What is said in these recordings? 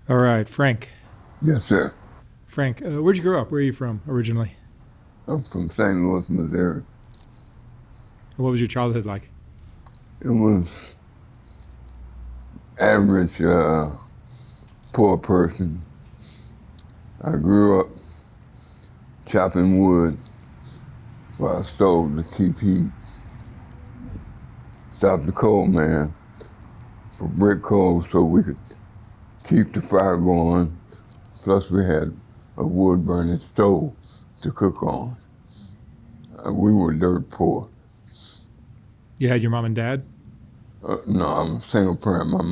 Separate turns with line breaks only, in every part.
All right, Frank.
Yes, sir.
Frank, where'd you grow up? Where are you from originally?
I'm from St. Louis, Missouri.
What was your childhood like?
It was average poor person. I grew up chopping wood for our stove to keep heat, stop the cold man for brick coal so we could keep the fire going. Plus we had a wood burning stove to cook on. We were dirt poor.
You had your mom and dad?
No, I'm a single parent. My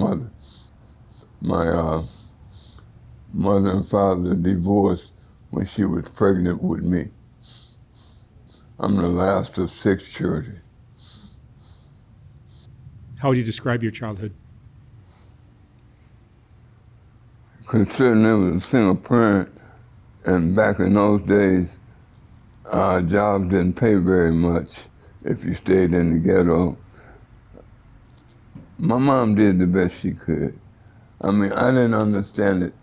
mother and father divorced when she was pregnant with me. I'm the last of 6 children.
How would you describe your childhood?
Considering I was a single parent, and back in those days, jobs didn't pay very much if you stayed in the ghetto. My mom did the best she could. I mean, I didn't understand it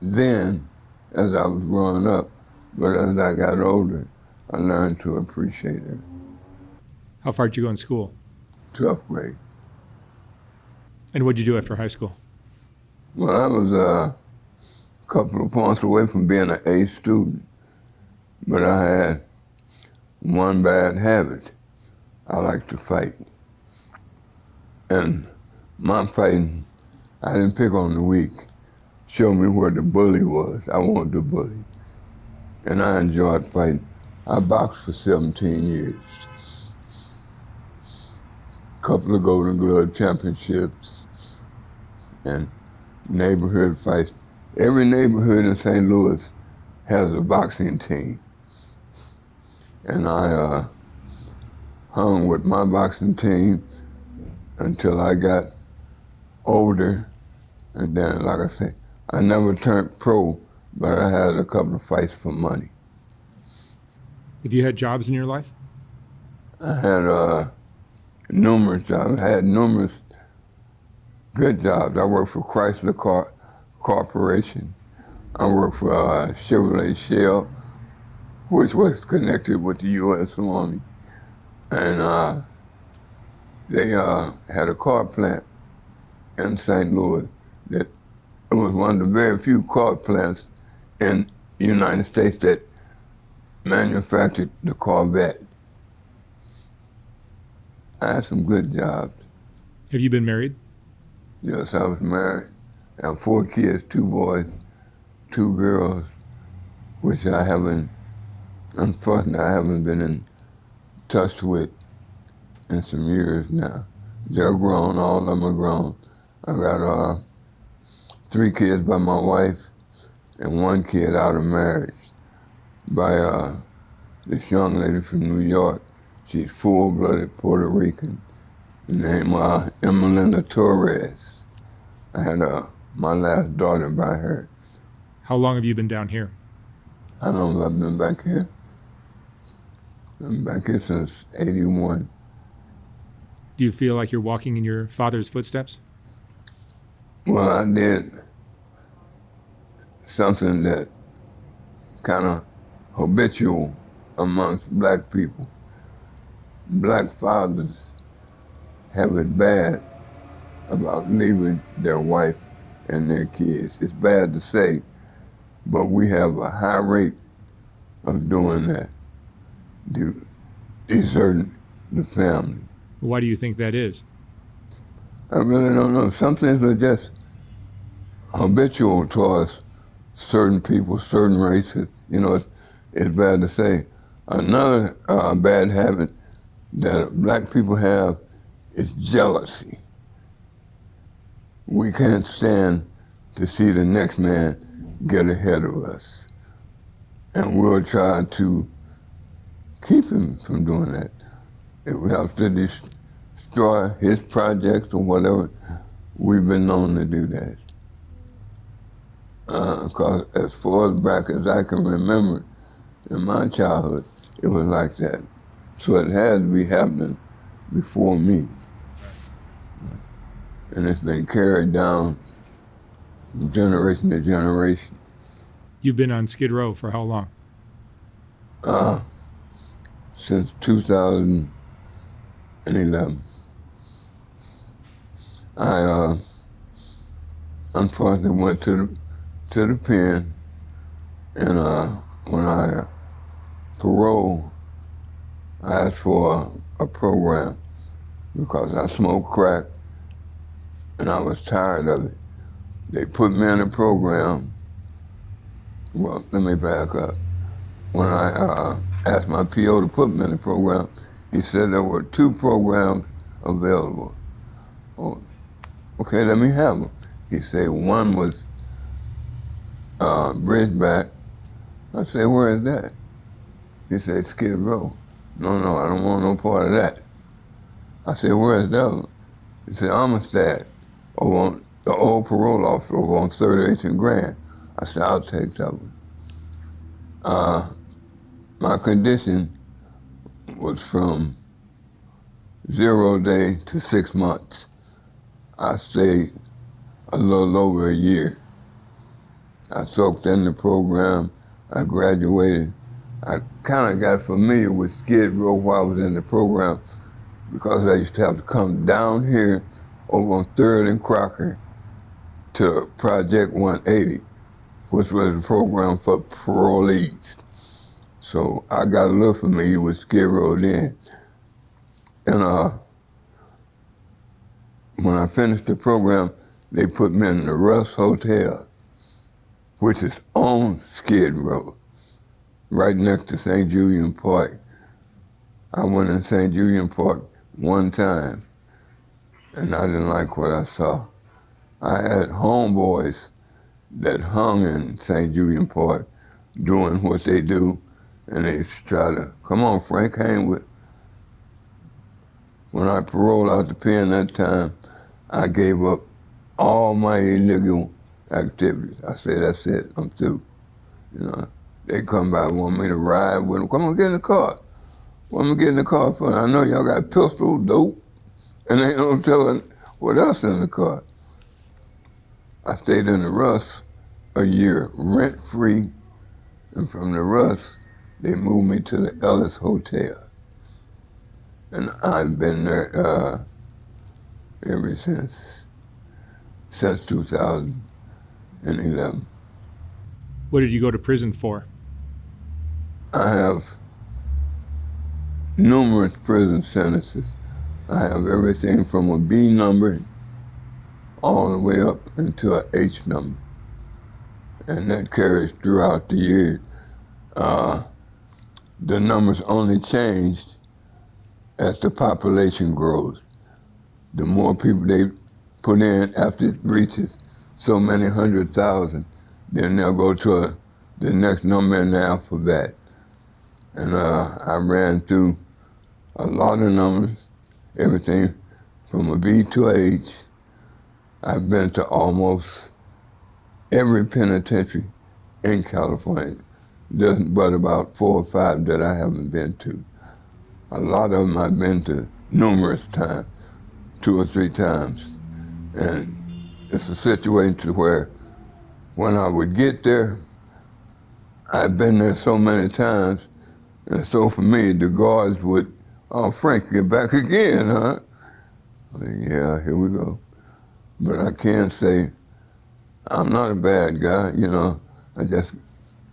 then as I was growing up, but as I got older, I learned to appreciate it.
How far did you go in school?
12th grade.
And what did you do after high school?
Well, I was a couple of points away from being an A student, but I had one bad habit. I like to fight. And my fighting, I didn't pick on the weak. Show me where the bully was. I wanted the bully. And I enjoyed fighting. I boxed for 17 years. Couple of Golden Glove championships and neighborhood fights. Every neighborhood in St. Louis has a boxing team. And I hung with my boxing team until I got older. And then, like I said, I never turned pro, but I had a couple of fights for money.
Have you had jobs in your life?
I had numerous jobs. I had numerous good jobs. I worked for Chrysler Corporation. I worked for Chevrolet Shell, which was connected with the U.S. Army. And they had a car plant in St. Louis that it was one of the very few car plants in the United States that manufactured the Corvette. I had some good jobs.
Have you been married?
Yes, I was married. I have 4 kids, 2 boys, 2 girls, which unfortunately, I haven't been in touch with in some years now. They're grown, all of them are grown. I got 3 kids by my wife and 1 kid out of marriage by this young lady from New York. She's full-blooded Puerto Rican, named Emelinda Torres. I had my last daughter by her.
How long have you been down here?
How long have I been back here? I've been back here since '81.
Do you feel like you're walking in your father's footsteps?
Well, I did something that kind of habitual amongst black people. Black fathers have it bad about leaving their wife and their kids. It's bad to say, but we have a high rate of doing that, deserting the family.
Why do you think that is?
I really don't know. Some things are just habitual towards certain people, certain races. You know, it's bad to say. Another bad habit that black people have is jealousy. We can't stand to see the next man get ahead of us. And we'll try to keep him from doing that. If we have to destroy his projects or whatever, we've been known to do that. Because as far as back as I can remember, in my childhood, it was like that. So it had to be happening before me. And it's been carried down generation to generation.
You've been on Skid Row for how long?
Since 2011. I unfortunately went to the pen, and when I paroled, I asked for a program because I smoked crack and I was tired of it. They put me in a program. Well, let me back up. When I asked my PO to put me in the program, he said there were 2 programs available. Oh, okay, let me have them. He said one was Bridgeback. I said, where is that? He said, Skid Row. No, I don't want no part of that. I said, where is that one? He said, Amistad, over on the old parole officer over on 38th and Grand. I said, I'll take that one. My condition was from 0 day to 6 months. I stayed a little over a year. I soaked in the program. I graduated. I kind of got familiar with Skid Row while I was in the program because I used to have to come down here over on 3rd and Crocker to Project 180, which was a program for parolees. So I got a little familiar with Skid Row then. And when I finished the program, they put me in the Russ Hotel, which is on Skid Row, right next to St. Julian Park. I went in St. Julian Park one time, and I didn't like what I saw. I had homeboys that hung in St. Julian Park doing what they do, and they try to, come on, Frank, hang with. When I paroled out the pen that time, I gave up all my illegal activities. I said, that's it, I'm through. You know, they come by, want me to ride with them. Come on, get in the car. What am I getting in the car for? I know y'all got pistol, dope, and ain't no telling what else in the car. I stayed in the Russ a year, rent-free, and from the Russ, they moved me to the Ellis Hotel. And I've been there ever since 2011.
What did you go to prison for?
I have numerous prison sentences. I have everything from a B number all the way up into an H number. And that carries throughout the years. The numbers only changed as the population grows. The more people they put in after it reaches so many 100,000, then they'll go to the next number in the alphabet. And I ran through a lot of numbers, everything from a B to a H. I've been to almost every penitentiary in California. There's but about 4 or 5 that I haven't been to. A lot of them I've been to numerous times, 2 or 3 times. And it's a situation where when I would get there, I've been there so many times, and so for me, the guards would, oh, Frank, you're back again, huh? I mean, yeah, here we go. But I can't say I'm not a bad guy, you know. I just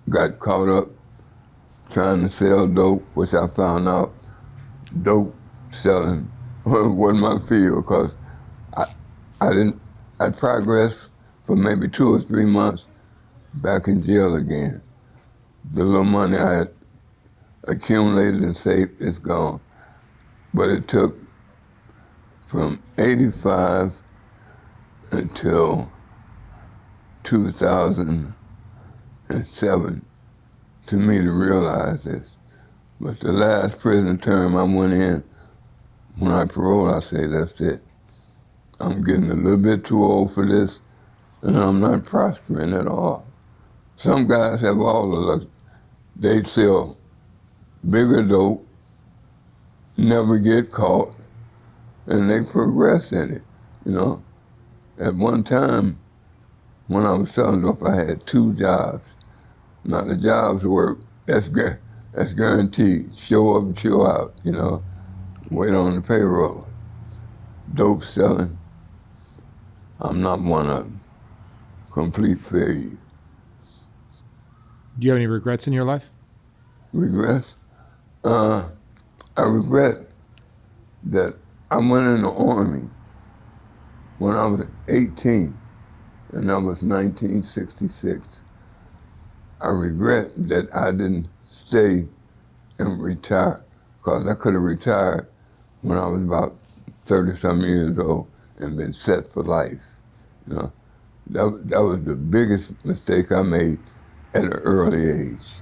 got caught up trying to sell dope, which I found out dope selling wasn't my field because I progressed for maybe 2 or 3 months back in jail again. The little money I had accumulated and saved is gone. But it took from 85 until 2007 to me to realize this. But the last prison term I went in, when I paroled, I said, that's it. I'm getting a little bit too old for this, and I'm not prospering at all. Some guys have all the luck. They sell bigger dope, never get caught, and they progress in it, you know. At one time, when I was telling off, I had 2 jobs. Now the jobs were, that's guaranteed. Show up and show out, you know, wait on the payroll. Dope selling, I'm not one of them. Complete failure.
Do you have any regrets in your life?
Regrets? I regret that I went in the Army when I was 18, and that was 1966. I regret that I didn't stay and retire, because I could have retired when I was about 30-some years old and been set for life. You know, that was the biggest mistake I made at an early age.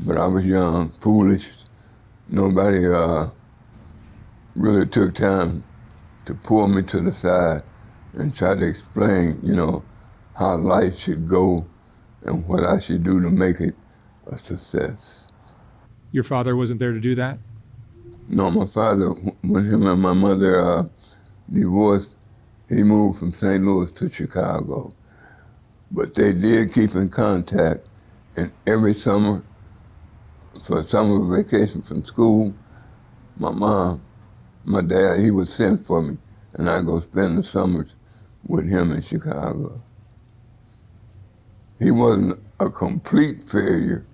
But I was young, foolish. Nobody really took time to pull me to the side and try to explain, you know, how life should go and what I should do to make it a success.
Your father wasn't there to do that?
No, my father, when him and my mother divorced, he moved from St. Louis to Chicago. But they did keep in contact, and every summer, for summer vacation from school, my dad, he would send for me, and I'd go spend the summers with him in Chicago. He wasn't a complete failure.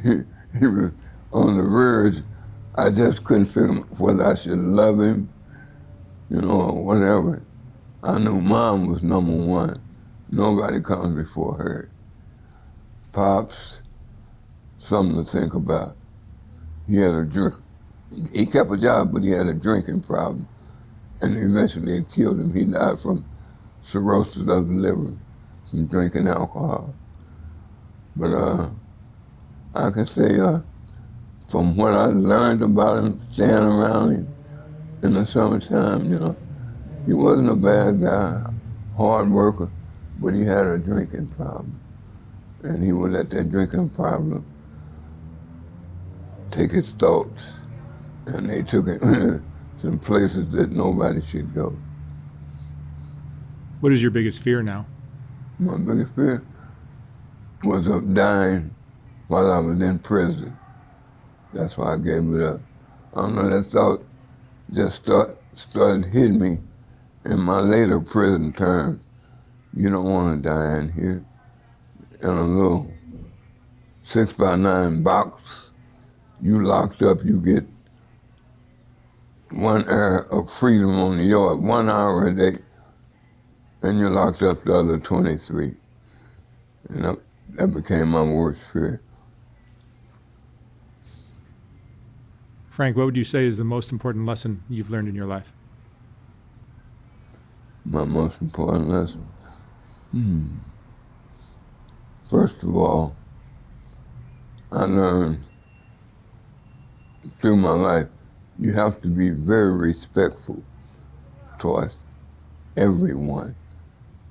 He was on the verge. I just couldn't figure whether I should love him, you know, or whatever. I knew Mom was number one. Nobody comes before her. Pops, something to think about. He had a drink. He kept a job, but he had a drinking problem. And eventually it killed him. He died from cirrhosis of the liver, from drinking alcohol. But I can say, from what I learned about him, staying around him in the summertime, you know, he wasn't a bad guy, hard worker, but he had a drinking problem. And he would let that drinking problem take his thoughts, and they took it some places that nobody should go.
What is your biggest fear now?
My biggest fear was of dying while I was in prison. That's why I gave it up. I don't know, that thought just started hitting me in my later prison term. You don't want to die in here in a little 6x9 box. You locked up, you get 1 hour of freedom on the yard, 1 hour a day, and you're locked up the other 23. And that became my worst fear.
Frank, what would you say is the most important lesson you've learned in your life?
My most important lesson? First of all, I learned through my life, you have to be very respectful towards everyone.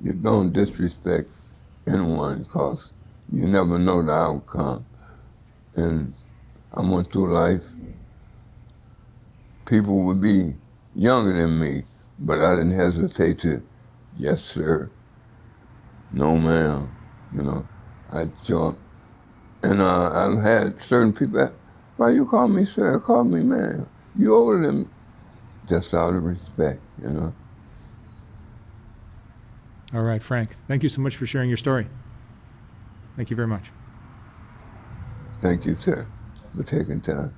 You don't disrespect anyone because you never know the outcome. And I went through life, people would be younger than me, but I didn't hesitate to, yes, sir, no, ma'am, you know, I'd show up. And I've had certain people ask, why you call me sir, call me ma'am? You older than me. Just out of respect, you know.
All right, Frank, thank you so much for sharing your story. Thank you very much.
Thank you, sir, for taking time.